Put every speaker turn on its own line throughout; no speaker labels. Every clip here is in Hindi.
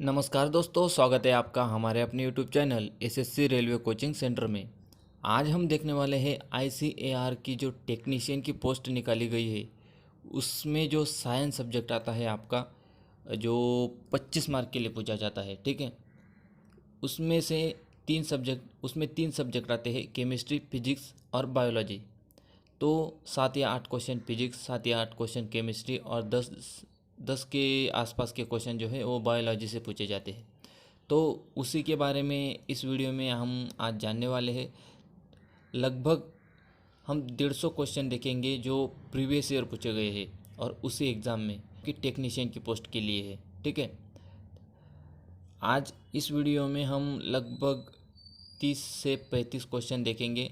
नमस्कार दोस्तों, स्वागत है आपका हमारे अपने YouTube channel SSC railway coaching centre में। आज हम देखने वाले हैं आईसीएआर की जो टेक्नीशियन की पोस्ट निकाली गई है, उसमें जो साइंस सब्जेक्ट आता है आपका, जो 25 मार्क के लिए पूछा जाता है। ठीक है, उसमें से तीन सब्जेक्ट आते हैं, केमिस्ट्री, फिजिक्स और बायोलॉजी। तो 7 या 8 क्वेश्चन फिजिक्स, 7 या 8 क्वेश्चन केमिस्ट्री और 10 के आसपास के क्वेश्चन जो है वो बायोलॉजी से पूछे जाते हैं। तो उसी के बारे में इस वीडियो में हम आज जानने वाले हैं। लगभग हम 150 क्वेश्चन देखेंगे जो प्रीवियस ईयर पूछे गए हैं और उसी एग्ज़ाम में कि टेक्नीशियन की पोस्ट के लिए है। ठीक है, आज इस वीडियो में हम लगभग 30 से 35 क्वेश्चन देखेंगे,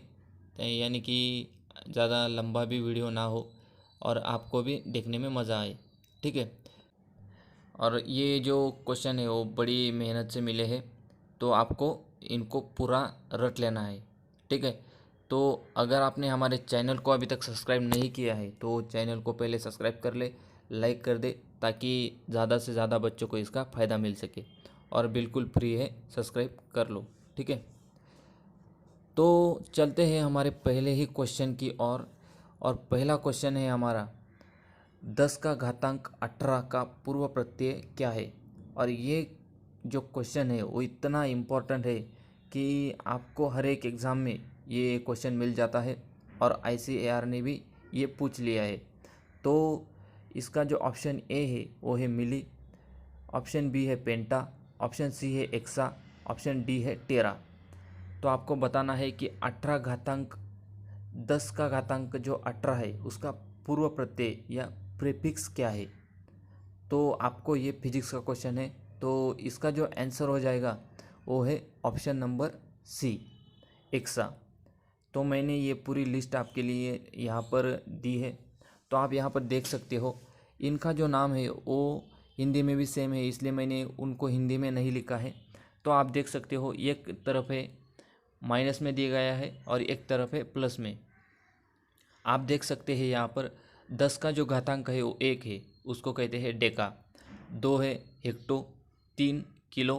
यानी कि ज़्यादा लंबा भी वीडियो ना हो और आपको भी देखने में मज़ा आए। ठीक है, और ये जो क्वेश्चन है वो बड़ी मेहनत से मिले हैं, तो आपको इनको पूरा रट लेना है। ठीक है, तो अगर आपने हमारे चैनल को अभी तक सब्सक्राइब नहीं किया है तो चैनल को पहले सब्सक्राइब कर ले, लाइक कर दे, ताकि ज़्यादा से ज़्यादा बच्चों को इसका फ़ायदा मिल सके। और बिल्कुल फ्री है, सब्सक्राइब कर लो। ठीक है, तो चलते हैं हमारे पहले ही क्वेश्चन की ओर। और पहला क्वेश्चन है हमारा, 10 का घातांक 18 का पूर्व प्रत्यय क्या है। और ये जो क्वेश्चन है वो इतना इम्पोर्टेंट है कि आपको हर एक एग्ज़ाम में ये क्वेश्चन मिल जाता है और आईसीएआर ने भी ये पूछ लिया है। तो इसका जो ऑप्शन ए है वो है मिली, ऑप्शन बी है पेंटा, ऑप्शन सी है एक्सा, ऑप्शन डी है टेरा। तो आपको बताना है कि 18 घातांक 10 का घातांक जो 18 है उसका पूर्व प्रत्यय या प्रीफिक्स क्या है। तो आपको ये फिजिक्स का क्वेश्चन है, तो इसका जो आंसर हो जाएगा वो है ऑप्शन नंबर सी, एक्सा। तो मैंने ये पूरी लिस्ट आपके लिए यहाँ पर दी है, तो आप यहाँ पर देख सकते हो। इनका जो नाम है वो हिंदी में भी सेम है, इसलिए मैंने उनको हिंदी में नहीं लिखा है। तो आप देख सकते हो, एक तरफ है माइनस में दिया गया है और एक तरफ है प्लस में। आप देख सकते हैं यहाँ पर 10 का जो घातांक है वो 1 है, उसको कहते हैं डेका। 2 है हेक्टो, 3 किलो,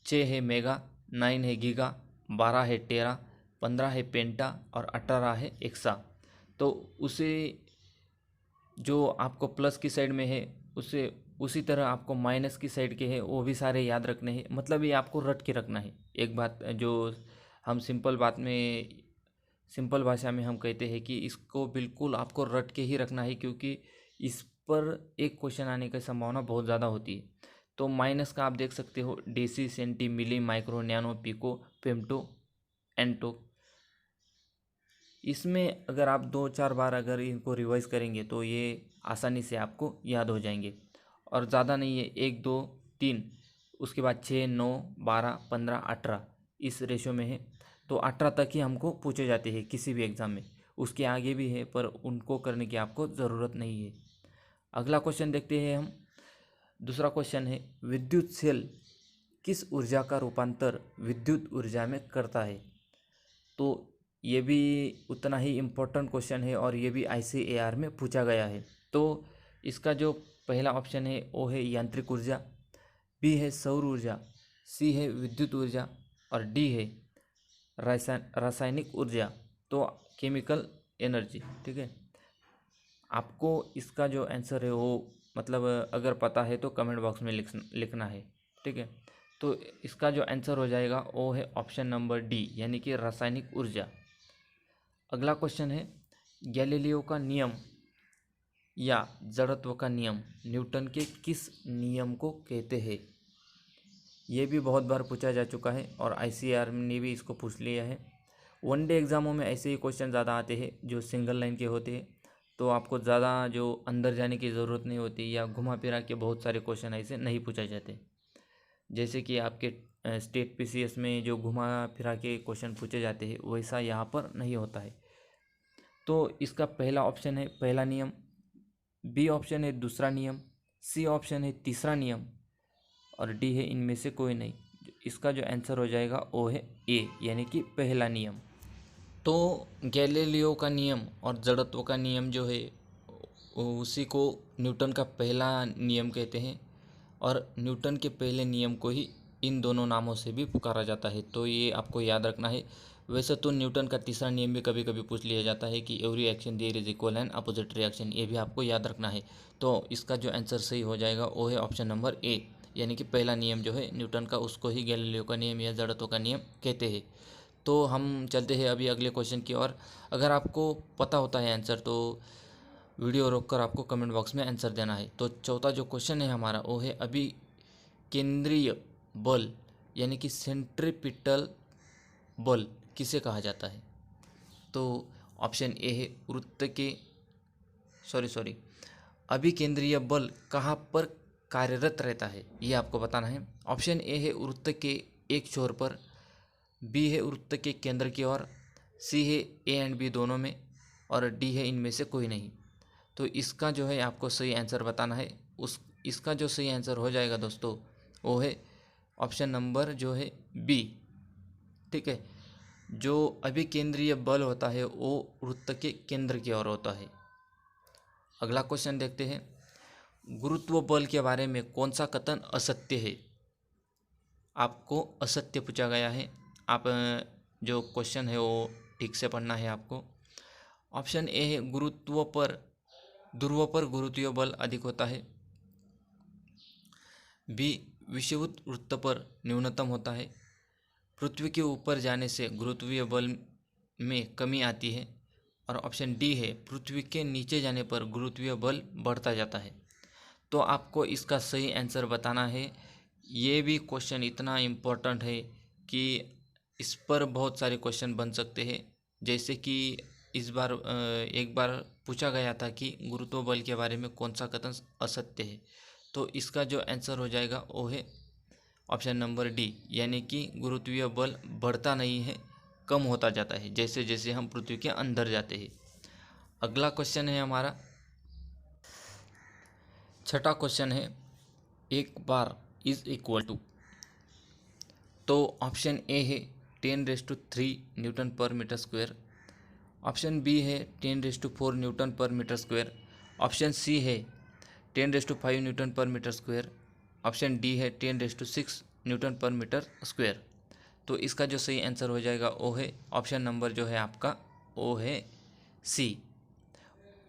6 है मेगा, 9 है गीगा, 12 है टेरा, 15 है पेंटा और 18 है एक्सा। तो उसे जो आपको प्लस की साइड में है उसे उसी तरह आपको माइनस की साइड के है वो भी सारे याद रखने हैं। मतलब ये आपको रट के रखना है। एक बात जो हम सिंपल भाषा में हम कहते हैं कि इसको बिल्कुल आपको रट के ही रखना है, क्योंकि इस पर एक क्वेश्चन आने की संभावना बहुत ज़्यादा होती है। तो माइनस का आप देख सकते हो, डेसी, सेंटी, मिली, माइक्रो, नैनो, पिको, फेम्टो, एंटो। इसमें अगर आप 2-4 बार अगर इनको रिवाइज करेंगे तो ये आसानी से आपको याद हो जाएंगे। और ज़्यादा नहीं है, 1, 2, 3, उसके बाद 6, 9, 12, 15, 18 इस रेशो में है। तो 18 तक ही हमको पूछे जाते हैं किसी भी एग्ज़ाम में। उसके आगे भी है पर उनको करने की आपको ज़रूरत नहीं है। अगला क्वेश्चन देखते हैं हम। दूसरा क्वेश्चन है, विद्युत सेल किस ऊर्जा का रूपांतर विद्युत ऊर्जा में करता है। तो ये भी उतना ही इम्पोर्टेंट क्वेश्चन है और ये भी आईसीएआर में पूछा गया है। तो इसका जो पहला ऑप्शन है वो है यांत्रिक ऊर्जा, बी है सौर ऊर्जा, सी है विद्युत ऊर्जा और डी है रासायनिक ऊर्जा, तो केमिकल एनर्जी। ठीक है, आपको इसका जो आंसर है वो मतलब अगर पता है तो कमेंट बॉक्स में लिखना है। ठीक है, तो इसका जो आंसर हो जाएगा वो है ऑप्शन नंबर डी, यानी कि रासायनिक ऊर्जा। अगला क्वेश्चन है, गैलीलियो का नियम या जड़त्व का नियम न्यूटन के किस नियम को कहते हैं। ये भी बहुत बार पूछा जा चुका है और आईसीएआर ने भी इसको पूछ लिया है। वनडे एग्ज़ामों में ऐसे ही क्वेश्चन ज़्यादा आते हैं जो सिंगल लाइन के होते हैं, तो आपको ज़्यादा जो अंदर जाने की ज़रूरत नहीं होती, या घुमा फिरा के बहुत सारे क्वेश्चन ऐसे नहीं पूछे जाते। जैसे कि आपके स्टेट पीसीएस में जो घुमा फिरा के क्वेश्चन पूछे जाते हैं वैसा यहाँ पर नहीं होता है। तो इसका पहला ऑप्शन है पहला नियम, बी ऑप्शन है दूसरा नियम, सी ऑप्शन है तीसरा नियम और डी है इनमें से कोई नहीं। इसका जो आंसर हो जाएगा वो है ए, यानी कि पहला नियम। तो गैलीलियो का नियम और जड़त्व का नियम जो है उसी को न्यूटन का पहला नियम कहते हैं। और न्यूटन के पहले नियम को ही इन दोनों नामों से भी पुकारा जाता है, तो ये आपको याद रखना है। वैसे तो न्यूटन का तीसरा नियम भी कभी कभी पूछ लिया जाता है कि every action there is equal and opposite reaction, ये भी आपको याद रखना है। तो इसका जो आंसर सही हो जाएगा वो है ऑप्शन नंबर ए, यानी कि पहला नियम जो है न्यूटन का, उसको ही गैलीलियो का नियम या जड़त्व का नियम कहते हैं। तो हम चलते हैं अभी अगले क्वेश्चन की ओर। अगर आपको पता होता है आंसर तो वीडियो रोककर आपको कमेंट बॉक्स में आंसर देना है। तो चौथा जो क्वेश्चन है हमारा वो है अभी केंद्रीय बल यानी कि सेंट्रीपिटल बल किसे कहा जाता है। तो ऑप्शन ए है वृत्त के सॉरी अभिकेंद्रीय बल कहाँ पर कार्यरत रहता है, ये आपको बताना है। ऑप्शन ए है वृत्त के एक छोर पर, बी है वृत्त के केंद्र की ओर, सी है ए एंड बी दोनों में, और डी है इनमें से कोई नहीं। तो इसका जो है आपको सही आंसर बताना है। इसका जो सही आंसर हो जाएगा दोस्तों वो है ऑप्शन नंबर जो है बी। ठीक है, जो अभिकेंद्रीय बल होता है वो वृत्त के केंद्र की ओर होता है। अगला क्वेश्चन देखते हैं, गुरुत्व बल के बारे में कौन सा कथन असत्य है। आपको असत्य पूछा गया है, आप जो क्वेश्चन है वो ठीक से पढ़ना है आपको। ऑप्शन ए है ध्रुव पर गुरुत्वीय बल अधिक होता है, बी विषुवत वृत्त पर न्यूनतम होता है, पृथ्वी के ऊपर जाने से गुरुत्वीय बल में कमी आती है, और ऑप्शन डी है पृथ्वी के नीचे जाने पर गुरुत्वीय बल बढ़ता जाता है। तो आपको इसका सही आंसर बताना है। ये भी क्वेश्चन इतना इम्पोर्टेंट है कि इस पर बहुत सारे क्वेश्चन बन सकते हैं। जैसे कि इस बार एक बार पूछा गया था कि गुरुत्व बल के बारे में कौन सा कथन असत्य है। तो इसका जो आंसर हो जाएगा वो है ऑप्शन नंबर डी, यानी कि गुरुत्वीय बल बढ़ता नहीं है, कम होता जाता है जैसे जैसे हम पृथ्वी के अंदर जाते हैं। अगला क्वेश्चन है हमारा छठा क्वेश्चन है, एक बार इज इक्वल टू। तो ऑप्शन ए है 10⁻³ न्यूटन पर मीटर स्क्वायर, ऑप्शन बी है 10⁻⁴ न्यूटन पर मीटर स्क्वायर, ऑप्शन सी है 10⁻⁵ न्यूटन पर मीटर स्क्वायर, ऑप्शन डी है 10⁻⁶ न्यूटन पर मीटर स्क्वायर। तो इसका जो सही आंसर हो जाएगा वो है ऑप्शन नंबर जो है आपका वो है सी,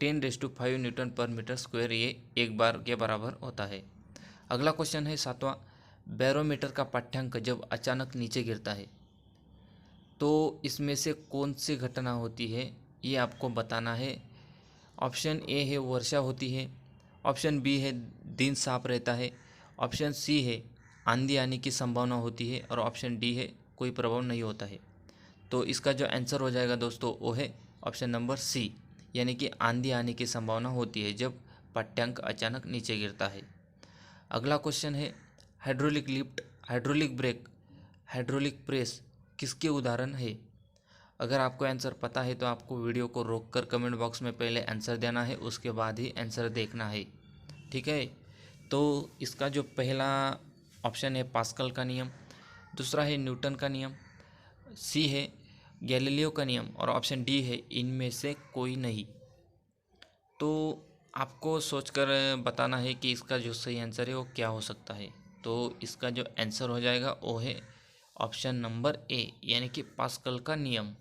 10⁻⁵ न्यूटन पर मीटर स्क्वायर, ये एक बार के बराबर होता है। अगला क्वेश्चन है सातवां, बैरोमीटर का पाठ्यांक जब अचानक नीचे गिरता है तो इसमें से कौन सी घटना होती है, ये आपको बताना है। ऑप्शन ए है वर्षा होती है, ऑप्शन बी है दिन साफ रहता है, ऑप्शन सी है आंधी आने की संभावना होती है, और ऑप्शन डी है कोई प्रभाव नहीं होता है। तो इसका जो आंसर हो जाएगा दोस्तों वो है ऑप्शन नंबर सी, यानी कि आंधी आने की संभावना होती है जब पाठ्यांक अचानक नीचे गिरता है। अगला क्वेश्चन है hydraulic lift, hydraulic brake, hydraulic press किसके उदाहरण है। अगर आपको आंसर पता है तो आपको वीडियो को रोककर कमेंट बॉक्स में पहले आंसर देना है, उसके बाद ही आंसर देखना है। ठीक है, तो इसका जो पहला ऑप्शन है पास्कल का नियम, दूसरा है न्यूटन का नियम, सी है गैलीलियो का नियम, और ऑप्शन डी है इनमें से कोई नहीं। तो आपको सोचकर बताना है कि इसका जो सही आंसर है वो क्या हो सकता है। तो इसका जो आंसर हो जाएगा वो है ऑप्शन नंबर ए, यानी कि पास्कल का नियम।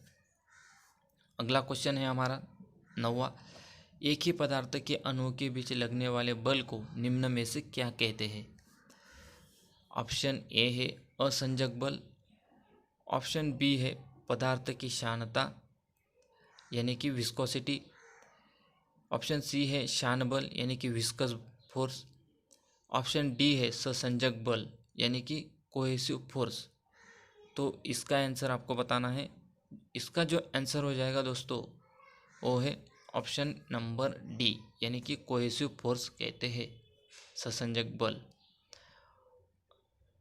अगला क्वेश्चन है हमारा नौवां, एक ही पदार्थ के अणुओं के बीच लगने वाले बल को निम्न में से क्या कहते हैं। ऑप्शन ए है असंजक बल, ऑप्शन बी है पदार्थ की शानता यानी कि विस्कोसिटी, ऑप्शन सी है शान बल यानी कि विस्कस फोर्स, ऑप्शन डी है ससंजक बल यानी कि कोहेसिव फोर्स। तो इसका आंसर आपको बताना है। इसका जो आंसर हो जाएगा दोस्तों वो है ऑप्शन नंबर डी, यानी कि कोहेसिव फोर्स कहते हैं ससंजक बल।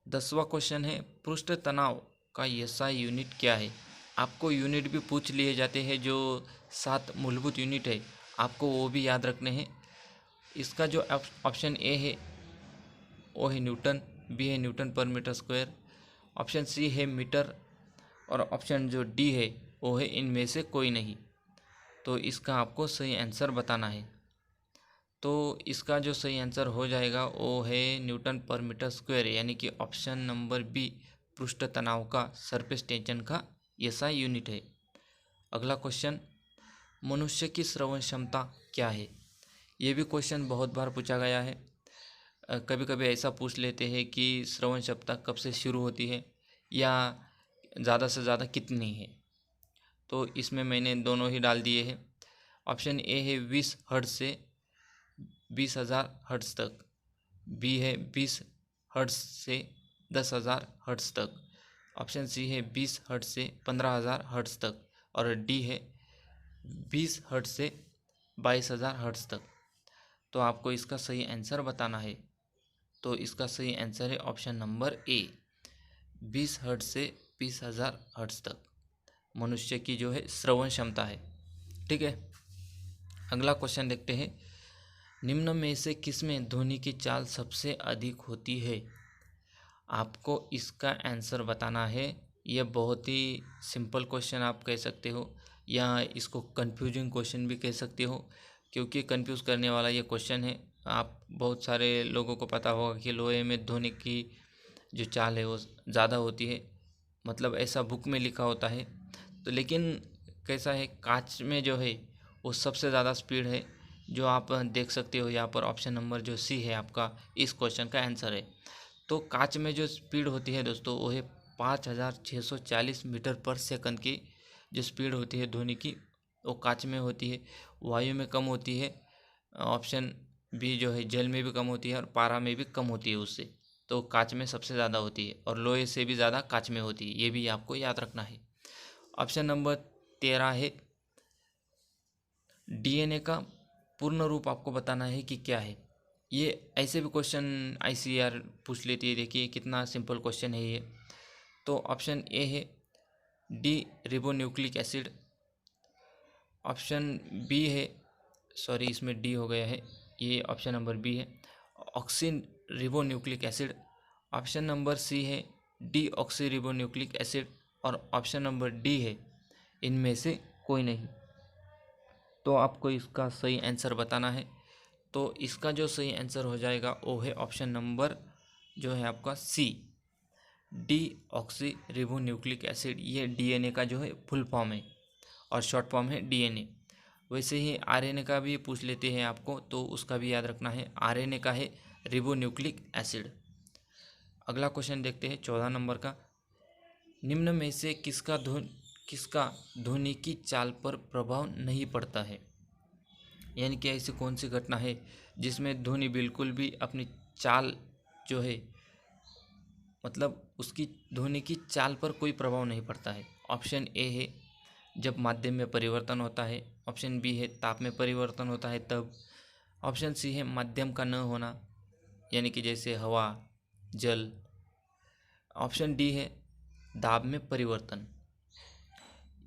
10वां क्वेश्चन है पृष्ठ तनाव का एसआई यूनिट क्या है। आपको यूनिट भी पूछ लिए जाते हैं, जो 7 मूलभूत यूनिट है आपको वो भी याद रखने हैं। इसका जो ऑप्शन ए है वो है न्यूटन, बी है न्यूटन पर मीटर स्क्वायर, ऑप्शन सी है मीटर, और ऑप्शन जो डी है वो है इनमें से कोई नहीं। तो इसका आपको सही आंसर बताना है। तो इसका जो सही आंसर हो जाएगा वो है न्यूटन पर मीटर स्क्वायर, यानी कि ऑप्शन नंबर बी पृष्ठ तनाव का, सरफेस टेंशन का एसआई यूनिट है। अगला क्वेश्चन, मनुष्य की श्रवण क्षमता क्या है? ये भी क्वेश्चन बहुत बार पूछा गया है। कभी कभी ऐसा पूछ लेते हैं कि श्रवण क्षमता कब से शुरू होती है या ज़्यादा से ज़्यादा कितनी है, तो इसमें मैंने दोनों ही डाल दिए हैं। ऑप्शन ए है 20 हर्ट्ज से 20,000 हर्ट्ज तक, बी है 20 हर्ट्ज से 10,000 हर्ट्ज तक, ऑप्शन सी है 20 हर्ट्ज से 15,000 हर्ट्ज तक, और डी है 20 हर्ट्ज से 22,000 हर्ट्ज तक। तो आपको इसका सही आंसर बताना है। तो इसका सही आंसर है ऑप्शन नंबर ए, 20 हर्ट्ज से 20,000 हर्ट्ज तक मनुष्य की जो है श्रवण क्षमता है। ठीक है, अगला क्वेश्चन देखते हैं। निम्न में से किसमें ध्वनि की चाल सबसे अधिक होती है? आपको इसका आंसर बताना है। यह बहुत ही सिंपल क्वेश्चन आप कह सकते हो, या इसको कंफ्यूजिंग क्वेश्चन भी कह सकते हो, क्योंकि कंफ्यूज करने वाला ये क्वेश्चन है। आप बहुत सारे लोगों को पता होगा कि लोहे में ध्वनि की जो चाल है वो ज़्यादा होती है, मतलब ऐसा बुक में लिखा होता है। तो लेकिन कैसा है, कांच में जो है वो सबसे ज़्यादा स्पीड है, जो आप देख सकते हो यहाँ पर। ऑप्शन नंबर जो सी है आपका इस क्वेश्चन का आंसर है। तो कांच में जो स्पीड होती है दोस्तों वो है 5,640 मीटर पर सेकंड की जो स्पीड होती है ध्वनि की, वो कांच में होती है। वायु में कम होती है। ऑप्शन बी जो है जल में भी कम होती है और पारा में भी कम होती है उससे। तो कांच में सबसे ज़्यादा होती है और लोहे से भी ज़्यादा कांच में होती है, ये भी आपको याद रखना है। ऑप्शन नंबर 13 है, डीएनए का पूर्ण रूप आपको बताना है कि क्या है। ये ऐसे भी क्वेश्चन आईसीआर पूछ लेती है, देखिए कितना सिंपल क्वेश्चन है ये। तो ऑप्शन ए है D ribonucleic acid, option B है, सॉरी इसमें डी हो गया है, ये ऑप्शन नंबर बी है auxin ribonucleic acid, option number C है डी ऑक्सी रिबोन्यूक्लिक एसिड, और ऑप्शन नंबर डी है इनमें से कोई नहीं। तो आपको इसका सही आंसर बताना है। तो इसका जो सही आंसर हो जाएगा वो है ऑप्शन नंबर जो है आपका सी, डी ऑक्सी रिबोन्यूक्लिक एसिड। ये डीएनए का जो है फुल फॉर्म है और शॉर्ट फॉर्म है डीएनए। वैसे ही आरएनए का भी पूछ लेते हैं आपको, तो उसका भी याद रखना है, आरएनए का है रिबोन्यूक्लिक एसिड। अगला क्वेश्चन देखते हैं 14 नंबर का। निम्न में से किसका ध्वनि की चाल पर प्रभाव नहीं पड़ता है? यानी कि ऐसी कौन सी घटना है जिसमें ध्वनि बिल्कुल भी अपनी चाल जो है, मतलब उसकी ध्वनि की चाल पर कोई प्रभाव नहीं पड़ता है। ऑप्शन ए है जब माध्यम में परिवर्तन होता है, ऑप्शन बी है ताप में परिवर्तन होता है तब, ऑप्शन सी है माध्यम का न होना, यानी कि जैसे हवा, जल, ऑप्शन डी है दाब में परिवर्तन।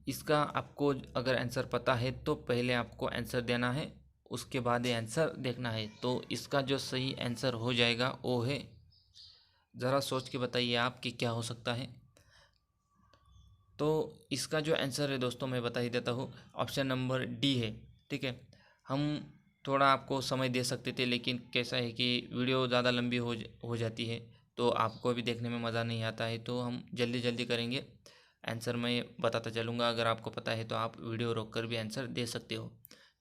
इसका आपको अगर आंसर पता है तो पहले आपको आंसर देना है, उसके बाद ये आंसर देखना है। तो इसका जो सही आंसर हो जाएगा वो है, ज़रा सोच के बताइए आप कि क्या हो सकता है। तो इसका जो आंसर है दोस्तों मैं बता ही देता हूँ, ऑप्शन नंबर डी है। ठीक है, हम थोड़ा आपको समय दे सकते थे, लेकिन कैसा है कि वीडियो ज़्यादा लंबी हो जाती है तो आपको भी देखने में मज़ा नहीं आता है, तो हम जल्दी जल्दी करेंगे। आंसर मैं बताता चलूँगा, अगर आपको पता है तो आप वीडियो रोक कर भी आंसर दे सकते हो।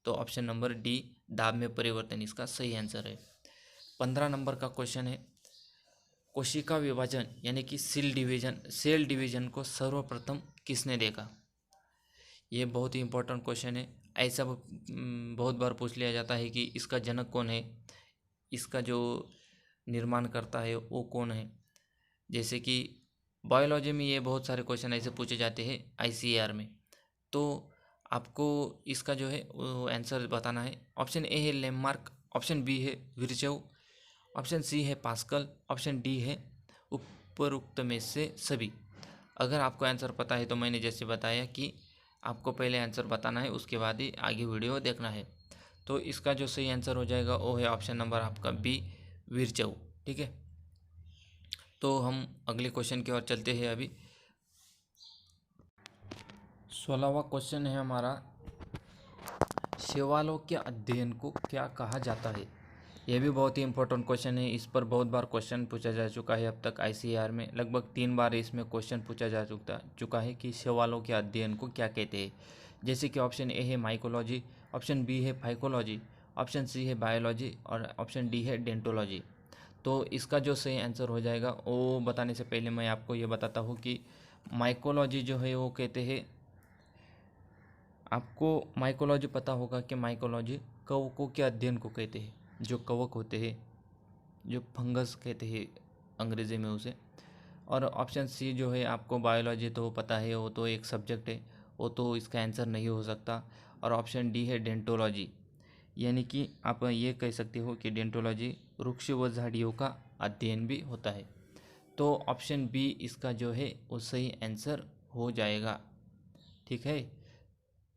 तो ऑप्शन नंबर डी दाब में परिवर्तन इसका सही आंसर है। 15 नंबर का क्वेश्चन है, कोशिका विभाजन यानी कि सेल डिवीजन को सर्वप्रथम किसने देखा? ये बहुत ही इंपॉर्टेंट क्वेश्चन है। ऐसा बहुत बार पूछ लिया जाता है कि इसका जनक कौन है, इसका जो निर्माण करता है वो कौन है। जैसे कि बायोलॉजी में ये बहुत सारे क्वेश्चन ऐसे पूछे जाते हैं आईसीएआर में, तो आपको इसका जो है वो आंसर बताना है। ऑप्शन ए है लैम्मार्क, ऑप्शन बी है विर्चोव, ऑप्शन सी है पास्कल, ऑप्शन डी है उपरोक्त में से सभी। अगर आपको आंसर पता है तो मैंने जैसे बताया कि आपको पहले आंसर बताना है, उसके बाद ही आगे वीडियो देखना है। तो इसका जो सही आंसर हो जाएगा वो है ऑप्शन नंबर आपका बी, विर्चोव। ठीक है, तो हम अगले क्वेश्चन की ओर चलते हैं। अभी 16वां क्वेश्चन है हमारा, शैवालों के अध्ययन को क्या कहा जाता है? यह भी बहुत ही इंपॉर्टेंट क्वेश्चन है। इस पर बहुत बार क्वेश्चन पूछा जा चुका है। अब तक आईसीएआर में लगभग 3 बार इसमें क्वेश्चन पूछा जा चुका है कि शैवालों के अध्ययन को क्या कहते हैं। जैसे कि ऑप्शन ए है माइकोलॉजी, ऑप्शन बी है फाइकोलॉजी, ऑप्शन सी है बायोलॉजी और ऑप्शन डी है डेंटोलॉजी। तो इसका जो सही आंसर हो जाएगा, वो बताने से पहले मैं आपको ये बताता हूँ कि माइकोलॉजी जो है वो कहते हैं, आपको माइकोलॉजी पता होगा कि माइकोलॉजी कवकों के अध्ययन को कहते हैं। जो कवक होते हैं, जो फंगस कहते हैं अंग्रेज़ी में उसे। और ऑप्शन सी जो है आपको बायोलॉजी तो पता है, वो तो एक सब्जेक्ट है, वो तो इसका आंसर नहीं हो सकता। और ऑप्शन डी है डेंटोलॉजी, यानी कि आप ये कह सकते हो कि डेंटोलॉजी वृक्ष व झाड़ियों का अध्ययन भी होता है। तो ऑप्शन बी इसका जो है वो सही आंसर हो जाएगा। ठीक है,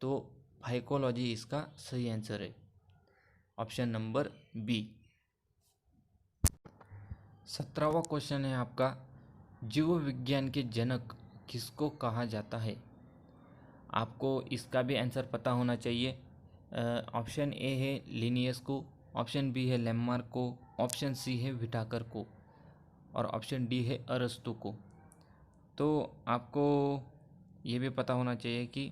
तो फाइकोलॉजी इसका सही आंसर है, ऑप्शन नंबर बी। 17वां क्वेश्चन है आपका, जीव विज्ञान के जनक किसको कहा जाता है? आपको इसका भी आंसर पता होना चाहिए। ऑप्शन ए है लिनियस को, ऑप्शन बी है लैमार्क को, ऑप्शन सी है विटाकर को और ऑप्शन डी है अरस्तु को। तो आपको ये भी पता होना चाहिए कि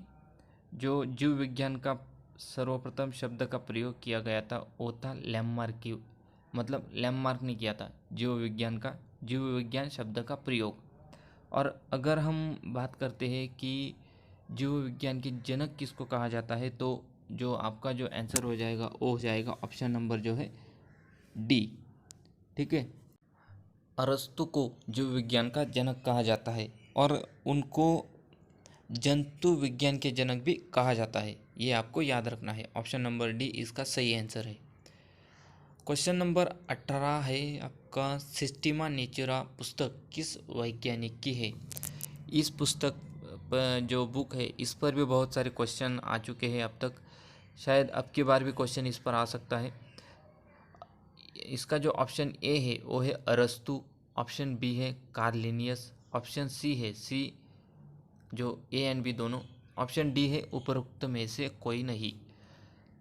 जो जीव विज्ञान का सर्वप्रथम शब्द का प्रयोग किया गया था वो था लैमार्क की, मतलब लैमार्क ने किया था जीव विज्ञान शब्द का प्रयोग। और अगर हम बात करते हैं कि जीव विज्ञान के जनक किसको कहा जाता है, तो जो आपका जो आंसर हो जाएगा वो हो जाएगा ऑप्शन नंबर जो है डी। ठीक है, अरस्तु को जीव विज्ञान का जनक कहा जाता है और उनको जंतु विज्ञान के जनक भी कहा जाता है। ये आपको याद रखना है, ऑप्शन नंबर डी इसका सही आंसर है। क्वेश्चन नंबर 18 है आपका, सिस्टीमा नेचुरा पुस्तक किस वैज्ञानिक की है? इस पुस्तक जो बुक है इस पर भी बहुत सारे क्वेश्चन आ चुके हैं अब तक, शायद अब की बार भी क्वेश्चन इस पर आ सकता है। इसका जो ऑप्शन ए है वो है अरस्तु, ऑप्शन बी है कार्ल लिनियस, ऑप्शन सी है सी जो ए एंड बी दोनों, ऑप्शन डी है उपरोक्त में से कोई नहीं।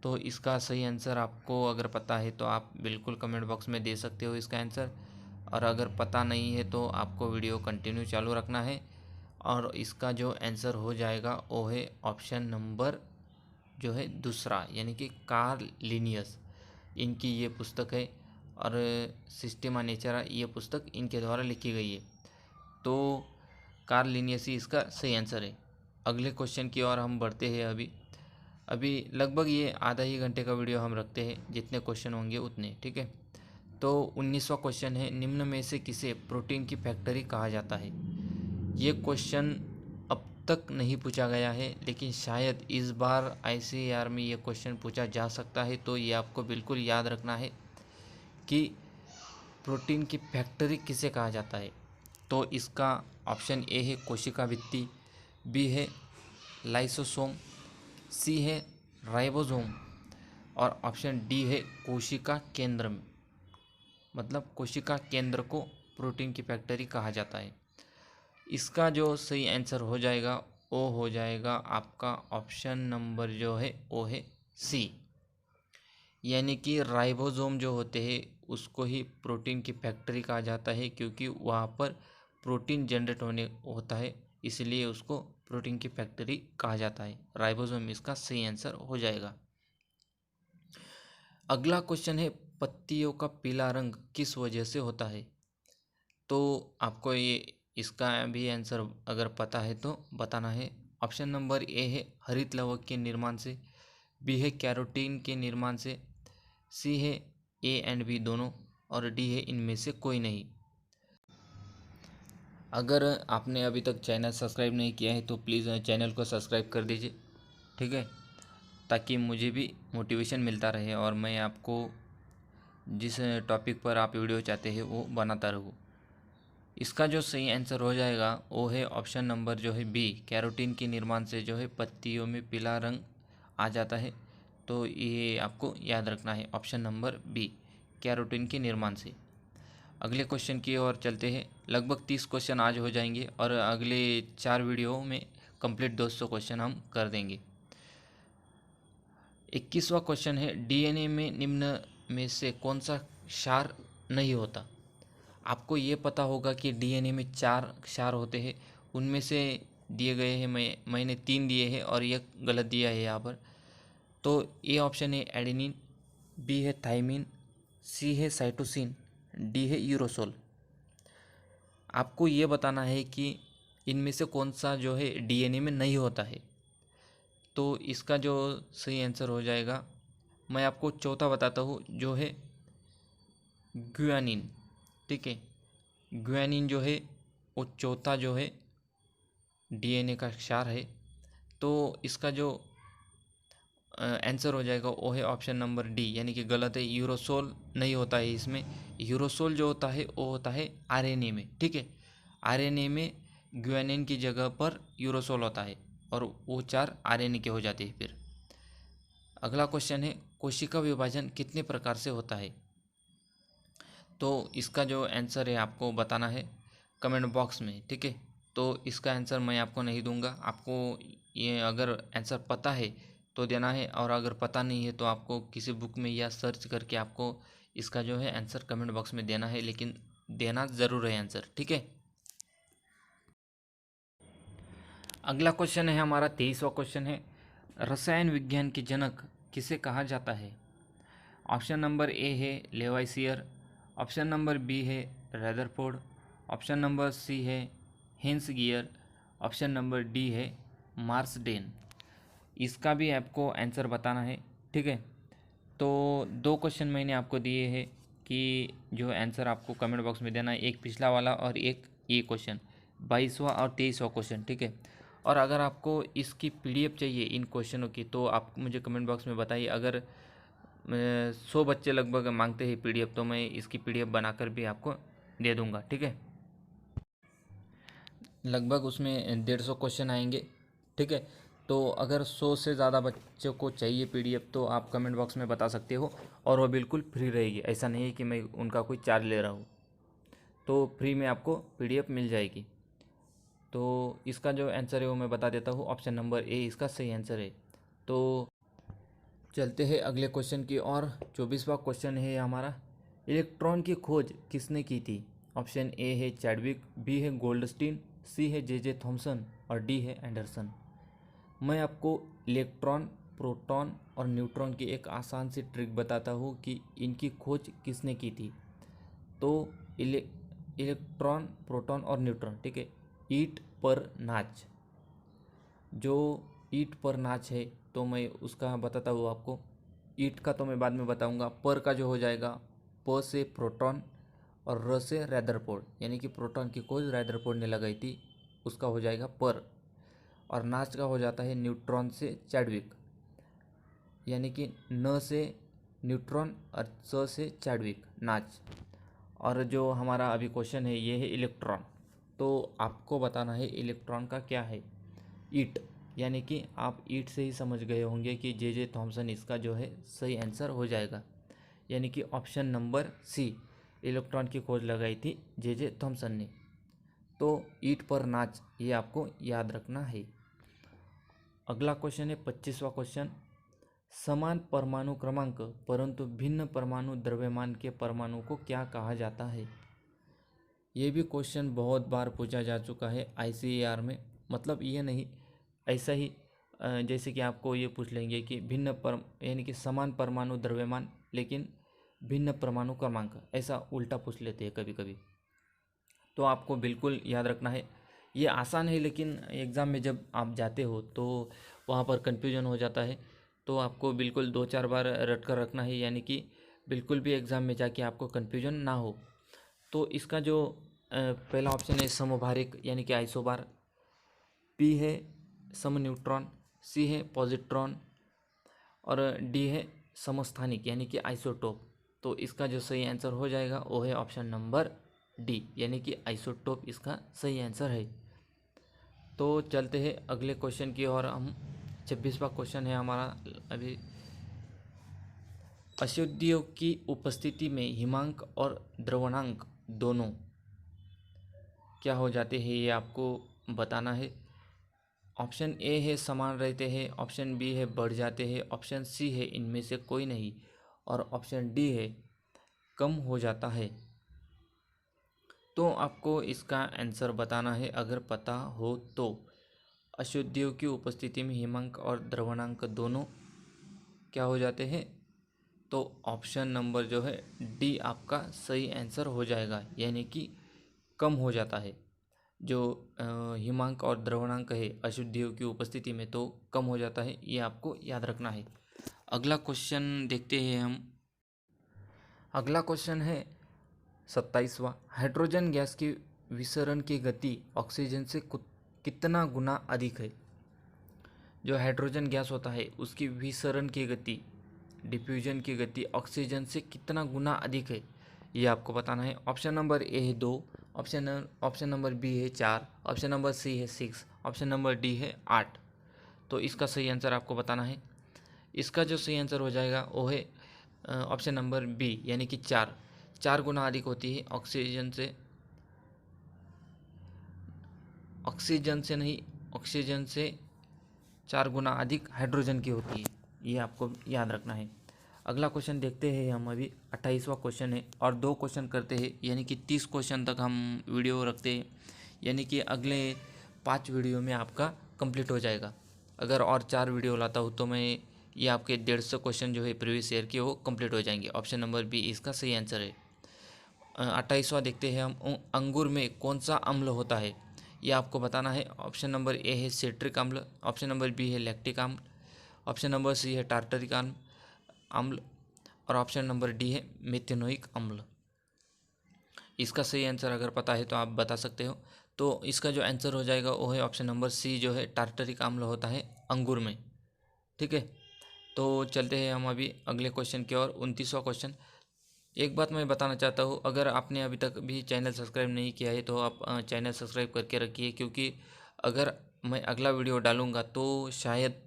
तो इसका सही आंसर आपको अगर पता है तो आप बिल्कुल कमेंट बॉक्स में दे सकते हो इसका आंसर, और अगर पता नहीं है तो आपको वीडियो कंटिन्यू चालू रखना है। और इसका जो आंसर हो जाएगा वो है ऑप्शन नंबर जो है दूसरा, यानी कि कार्ल लिनियस। इनकी ये पुस्तक है और सिस्टेमा नेचुरा ये पुस्तक इनके द्वारा लिखी गई है। तो कार्ल लिनियस ही इसका सही आंसर है। अगले क्वेश्चन की ओर हम बढ़ते हैं। अभी लगभग ये आधा ही घंटे का वीडियो हम रखते हैं, जितने क्वेश्चन होंगे उतने। ठीक है, तो 19वां क्वेश्चन है, निम्न में से किसे प्रोटीन की फैक्ट्री कहा जाता है? ये क्वेश्चन अब तक नहीं पूछा गया है, लेकिन शायद इस बार आईसीएआर में ये क्वेश्चन पूछा जा सकता है। तो ये आपको बिल्कुल याद रखना है कि प्रोटीन की फैक्ट्री किसे कहा जाता है। तो इसका ऑप्शन ए है कोशिका भित्ति, बी है लाइसोसोम, सी है राइबोसोम और ऑप्शन डी है कोशिका केंद्र में, मतलब कोशिका केंद्र को प्रोटीन की फैक्ट्री कहा जाता है। इसका जो सही आंसर हो जाएगा वो हो जाएगा आपका ऑप्शन नंबर जो है वो है सी, यानी कि राइबोसोम जो होते हैं उसको ही प्रोटीन की फैक्ट्री कहा जाता है, क्योंकि वहाँ पर प्रोटीन जनरेट होने होता है, इसलिए उसको प्रोटीन की फैक्ट्री कहा जाता है। राइबोसोम इसका सही आंसर हो जाएगा। अगला क्वेश्चन है, पत्तियों का पीला रंग किस वजह से होता है? तो आपको ये इसका भी आंसर अगर पता है तो बताना है। ऑप्शन नंबर ए है हरित लवक के निर्माण से, बी है कैरोटीन के निर्माण से, सी है ए एंड बी दोनों और डी है इनमें से कोई नहीं। अगर आपने अभी तक चैनल सब्सक्राइब नहीं किया है तो प्लीज़ चैनल को सब्सक्राइब कर दीजिए। ठीक है, ताकि मुझे भी मोटिवेशन मिलता रहे और मैं आपको जिस टॉपिक पर आप वीडियो चाहते हैं वो बनाता रहूँ। इसका जो सही आंसर हो जाएगा वो है ऑप्शन नंबर जो है बी, कैरोटीन के निर्माण से जो है पत्तियों में पीला रंग आ जाता है। तो ये आपको याद रखना है, ऑप्शन नंबर बी, कैरोटीन के निर्माण से। अगले क्वेश्चन की ओर चलते हैं। लगभग 30 क्वेश्चन आज हो जाएंगे और अगले 4 वीडियो में कंप्लीट 200 क्वेश्चन हम कर देंगे। 21वां क्वेश्चन है, डीएनए में निम्न में से कौन सा क्षार नहीं होता। आपको ये पता होगा कि डीएनए में 4 क्षार होते हैं, उनमें से दिए गए हैं, मैंने 3 दिए हैं और एक गलत दिया है यहाँ पर। तो ए ऑप्शन है एडेनिन, बी है थाइमिन, सी है साइटोसिन, डी है यूरोसोल। आपको ये बताना है कि इनमें से कौन सा जो है डीएनए में नहीं होता है। तो इसका जो सही आंसर हो जाएगा, मैं आपको चौथा बताता हूँ, जो है ग्वानिन। ठीक है, ग्वानिन जो है वो चौथा जो है डीएनए का क्षार है। तो इसका जो आंसर हो जाएगा वो है ऑप्शन नंबर डी, यानी कि गलत है, यूरोसोल नहीं होता है इसमें। यूरोसोल जो होता है वो होता है आरएनए में। ठीक है, आरएनए में ग्वानिन की जगह पर यूरोसोल होता है और वो 4 आरएनए के हो जाते हैं फिर। अगला क्वेश्चन है, कोशिका विभाजन कितने प्रकार से होता है। तो इसका जो आंसर है आपको बताना है कमेंट बॉक्स में। ठीक है, तो इसका आंसर मैं आपको नहीं दूंगा, आपको ये अगर आंसर पता है तो देना है, और अगर पता नहीं है तो आपको किसी बुक में या सर्च करके आपको इसका जो है आंसर कमेंट बॉक्स में देना है, लेकिन देना ज़रूर है आंसर। ठीक है, अगला क्वेश्चन है हमारा 23वां क्वेश्चन है, रसायन विज्ञान के जनक किसे कहा जाता है। ऑप्शन नंबर ए है लेवाइसियर, ऑप्शन नंबर बी है रदरफोर्ड, ऑप्शन नंबर सी है hence gear, option number D है मार्सडेन। इसका भी आपको आंसर बताना है। ठीक है, तो 2 क्वेश्चन मैंने आपको दिए हैं कि जो आंसर आपको कमेंट बॉक्स में देना है, एक पिछला वाला और एक ये क्वेश्चन, 22वां और 23वां क्वेश्चन। ठीक है, और अगर आपको इसकी पीडीएफ चाहिए इन क्वेश्चनों की तो आप मुझे कमेंट बॉक्स में बताइए। अगर 100 बच्चे लगभग मांगते हैं पीडीएफ, तो मैं इसकी पीडीएफ बनाकर भी आपको दे दूंगा। ठीक है, लगभग उसमें 150 क्वेश्चन आएंगे। ठीक है, तो अगर 100 से ज़्यादा बच्चों को चाहिए पीडीएफ तो आप कमेंट बॉक्स में बता सकते हो, और वो बिल्कुल फ्री रहेगी। ऐसा नहीं है कि मैं उनका कोई चार्ज ले रहा हूँ, तो फ्री में आपको पीडीएफ मिल जाएगी। तो इसका जो आंसर है वो मैं बता देता हूँ, ऑप्शन नंबर ए इसका सही आंसर है। तो चलते हैं अगले क्वेश्चन की और 24वां क्वेश्चन है हमारा, इलेक्ट्रॉन की खोज किसने की थी। ऑप्शन ए है चैडविक, बी है गोल्डस्टीन, सी है जे थॉमसन और डी है एंडरसन। मैं आपको इलेक्ट्रॉन, प्रोटॉन और न्यूट्रॉन की एक आसान सी ट्रिक बताता हूँ कि इनकी खोज किसने की थी। तो इलेक्ट्रॉन, प्रोटॉन और न्यूट्रॉन, ठीक है, ईट पर नाच, जो ईट पर नाच है तो मैं उसका बताता हूँ आपको। ईट का तो मैं बाद में बताऊँगा। पर का जो हो जाएगा, प से प्रोटॉन और र से रैदरफोर्ड, यानी कि प्रोटॉन की खोज रैदरफोर्ड ने लगाई थी, उसका हो जाएगा पर। और नाच का हो जाता है न्यूट्रॉन से चैडविक, यानी कि न से न्यूट्रॉन और स से चैडविक, नाच। और जो हमारा अभी क्वेश्चन है ये है इलेक्ट्रॉन, तो आपको बताना है इलेक्ट्रॉन का क्या है, ईट, यानी कि आप ईट से ही समझ गए होंगे कि जे थॉमसन इसका जो है सही आंसर हो जाएगा, यानी कि ऑप्शन नंबर सी, इलेक्ट्रॉन की खोज लगाई थी जे थॉमसन ने। तो ईट पर नाच, ये आपको याद रखना है। अगला क्वेश्चन है 25वां क्वेश्चन, समान परमाणु क्रमांक परंतु भिन्न परमाणु द्रव्यमान के परमाणु को क्या कहा जाता है। ये भी क्वेश्चन बहुत बार पूछा जा चुका है आईसीएआर में। मतलब ये नहीं, ऐसा ही जैसे कि आपको ये पूछ लेंगे कि यानी कि समान परमाणु द्रव्यमान लेकिन भिन्न परमाणु क्रमांक, ऐसा उल्टा पूछ लेते हैं कभी कभी। तो आपको बिल्कुल याद रखना है, ये आसान है लेकिन एग्ज़ाम में जब आप जाते हो तो वहाँ पर कन्फ्यूजन हो जाता है। तो आपको बिल्कुल 2-4 बार रट कर रखना है, यानी कि बिल्कुल भी एग्ज़ाम में जाके आपको कन्फ्यूजन ना हो। तो इसका जो पहला ऑप्शन है समभारिक, यानी कि आइसोबार, बी है सम न्यूट्रॉन, सी है पॉजिट्रॉन और डी है समस्थानिक, यानी कि आइसोटोप। तो इसका जो सही आंसर हो जाएगा वो है ऑप्शन नंबर डी, यानी कि आइसोटोप इसका सही आंसर है। तो चलते हैं अगले क्वेश्चन की और हम 26वां क्वेश्चन है हमारा अभी, अशुद्धियों की उपस्थिति में हिमांक और द्रवणांक दोनों क्या हो जाते हैं, ये आपको बताना है। ऑप्शन ए है समान रहते हैं, ऑप्शन बी है बढ़ जाते हैं, ऑप्शन सी है इनमें से कोई नहीं, और ऑप्शन डी है कम हो जाता है। तो आपको इसका आंसर बताना है अगर पता हो तो। अशुद्धियों की उपस्थिति में हिमांक और द्रवणांक दोनों क्या हो जाते हैं? तो ऑप्शन नंबर जो है डी आपका सही आंसर हो जाएगा, यानी कि कम हो जाता है। जो हिमांक और द्रवणांक है अशुद्धियों की उपस्थिति में तो कम हो जाता है, ये आपको याद रखना है। अगला क्वेश्चन देखते हैं हम। अगला क्वेश्चन है 27वां। हाइड्रोजन गैस की विसरण की गति ऑक्सीजन से कितना गुना अधिक है? जो हाइड्रोजन गैस होता है उसकी विसरण की गति, डिफ्यूजन की गति ऑक्सीजन से कितना गुना अधिक है, ये आपको बताना है। ऑप्शन नंबर ए है 2, ऑप्शन नंबर बी है 4, ऑप्शन नंबर सी है 6, ऑप्शन नंबर डी है 8। तो इसका सही आंसर आपको बताना है। इसका जो सही आंसर हो जाएगा वो है ऑप्शन नंबर बी, यानी कि 4 गुना अधिक होती है ऑक्सीजन से। ऑक्सीजन से 4 गुना अधिक हाइड्रोजन की होती है, ये आपको याद रखना है। अगला क्वेश्चन देखते हैं हम अभी। 28वां क्वेश्चन है और 2 क्वेश्चन करते हैं, यानी कि 30 क्वेश्चन तक हम वीडियो रखते हैं, यानी कि अगले 5 वीडियो में आपका कंप्लीट हो जाएगा। अगर और 4 वीडियो लाता हूँ तो मैं ये आपके 150 क्वेश्चन जो है प्रीवियस ईयर के वो कंप्लीट हो जाएंगे। ऑप्शन नंबर बी इसका सही आंसर है। 28वां देखते हैं हम। अंगूर में कौन सा अम्ल होता है, ये आपको बताना है। ऑप्शन नंबर ए है सिट्रिक अम्ल, ऑप्शन नंबर बी है लैक्टिक अम्ल, ऑप्शन नंबर सी है टार्टरिक अम्ल, और ऑप्शन नंबर डी है मेथेनोइक अम्ल। इसका सही आंसर अगर पता है तो आप बता सकते हो। तो इसका जो आंसर हो जाएगा वो है ऑप्शन नंबर सी, जो है टार्टरिक अम्ल होता है अंगूर में। ठीक है, तो चलते हैं हम अभी अगले क्वेश्चन की ओर। 29वां क्वेश्चन। एक बात मैं बताना चाहता हूँ, अगर आपने अभी तक भी चैनल सब्सक्राइब नहीं किया है तो आप चैनल सब्सक्राइब करके रखिए, क्योंकि अगर मैं अगला वीडियो डालूँगा तो शायद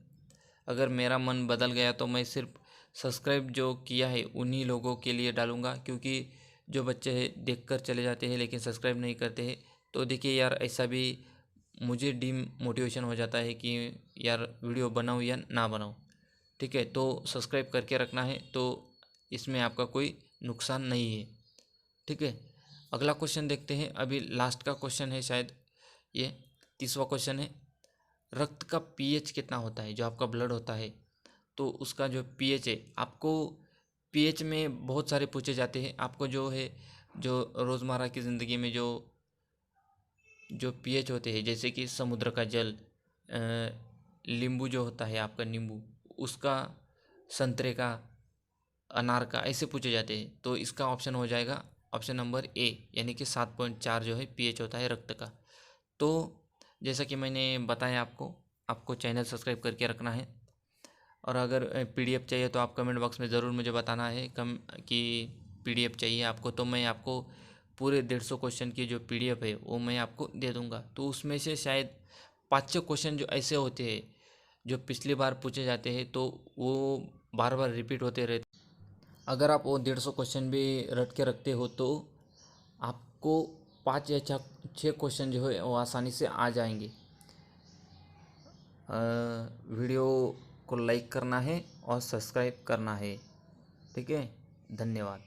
अगर मेरा मन बदल गया तो मैं सिर्फ सब्सक्राइब जो किया है उन्हीं लोगों के लिए डालूँगा, क्योंकि जो बच्चे देखकर चले जाते हैं लेकिन सब्सक्राइब नहीं करते हैं, तो देखिए यार ऐसा भी मुझे डीमोटिवेशन हो जाता है कि यार वीडियो बनाऊँ या ना बनाऊँ। ठीक है, तो सब्सक्राइब करके रखना है, तो इसमें आपका कोई नुकसान नहीं है। ठीक है, अगला क्वेश्चन देखते हैं। अभी लास्ट का क्वेश्चन है शायद ये 30वां क्वेश्चन है। रक्त का पीएच कितना होता है, जो आपका ब्लड होता है तो उसका जो पीएच है, आपको पीएच में बहुत सारे पूछे जाते हैं। आपको जो है जो रोज़मर्रा की ज़िंदगी में जो पीएच होते हैं, जैसे कि समुद्र का जल, नींबू जो होता है आपका नींबू, उसका, संतरे का, अनार का, ऐसे पूछे जाते हैं। तो इसका ऑप्शन हो जाएगा ऑप्शन नंबर ए, यानी कि 7.4 जो है पीएच होता है रक्त का। तो जैसा कि मैंने बताया आपको चैनल सब्सक्राइब करके रखना है, और अगर पीडीएफ चाहिए तो आप कमेंट बॉक्स में ज़रूर मुझे बताना है कि पीडीएफ चाहिए आपको, तो मैं आपको पूरे 150 क्वेश्चन की जो पीडीएफ है वो मैं आपको दे दूंगा। तो उसमें से शायद 5-6 क्वेश्चन जो ऐसे होते हैं जो पिछली बार पूछे जाते हैं, तो वो बार बार रिपीट होते रहते। अगर आप वो 150 क्वेश्चन भी रट के रखते हो तो आपको 5 या 6 क्वेश्चन जो है वो आसानी से आ जाएंगे। वीडियो को लाइक करना है और सब्सक्राइब करना है। ठीक है, धन्यवाद।